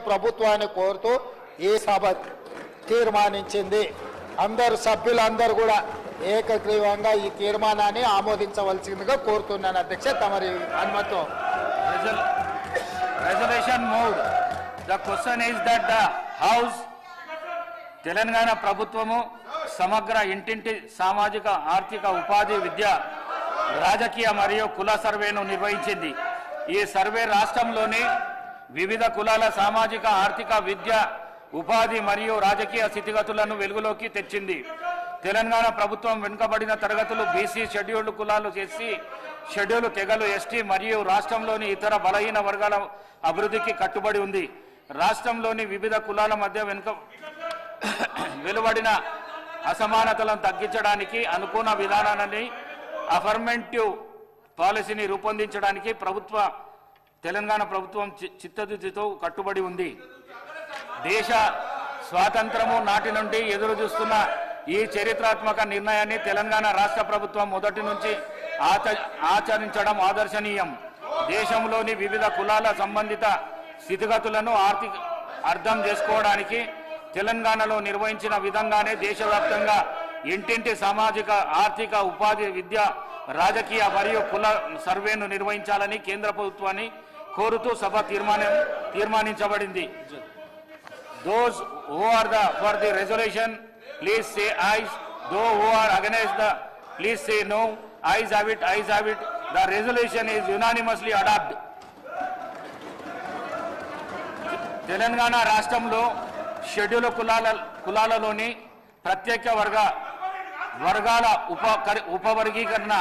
ప్రభుత్వాన్ని కోరుతూ ఈ సభ తీర్మానించింది. అందరు సభ్యులందరూ కూడా ఏకగ్రీవంగా ఈ తీర్మానాన్ని ఆమోదించవలసిందిగా కోరుతున్నాను అధ్యక్ష. తమరి అనుమతితో. Resolution moved. The question is that the House Telangana ప్రభుత్వము సమగ్ర ఇంటింటి సామాజిక ఆర్థిక ఉపాధి విద్య రాజకీయ మరియు కుల సర్వేను నిర్వహించింది. ఈ సర్వే రాష్ట్రంలోని వివిధ కులాల సామాజిక ఆర్థిక విద్య ఉపాధి మరియు రాజకీయ స్థితిగతులను వెలుగులోకి తెచ్చింది. తెలంగాణ ప్రభుత్వం వెనుకబడిన తరగతులు బీసీ, షెడ్యూల్డ్ కులాలు, ఎస్సీ, షెడ్యూల్ తెగలు, ఎస్టీ మరియు రాష్ట్రంలోని ఇతర బలహీన వర్గాల అభివృద్ధికి కట్టుబడి ఉంది. రాష్ట్రంలోని వివిధ కులాల మధ్య వెలువడిన అసమానతలను తగ్గించడానికి అనుకూల విధానాన్ని అఫర్మేటివ్ పాలసీని రూపొందించడానికి తెలంగాణ ప్రభుత్వం చిత్తశుద్ధితో కట్టుబడి ఉంది. దేశ స్వాతంత్రము నాటి నుండి ఎదురు చూస్తున్న ఈ చరిత్రాత్మక నిర్ణయాన్ని తెలంగాణ రాష్ట్ర ప్రభుత్వం మొదటి నుంచి ఆచరించడం ఆదర్శనీయం. దేశంలోని వివిధ కులాల సంబంధిత స్థితిగతులను అర్థం చేసుకోవడానికి తెలంగాణలో నిర్వహించిన విధంగానే దేశవ్యాప్తంగా ఇంటింటి సామాజిక ఆర్థిక ఉపాధి విద్య రాజకీయ మరియు కుల సర్వేను నిర్వహించాలని కేంద్ర ప్రభుత్వాన్ని కోరుతూ సభ తీర్మానించబడింది. Those who are for the resolution, please say ayes. Those who are against please say no. Ayes have it. Ayes have it. The resolution is unanimously adopted. Telangana రాష్ట్రంలో షెడ్యూల్ కులాలలోని ప్రత్యేక వర్గాల ఉపవర్గీకరణ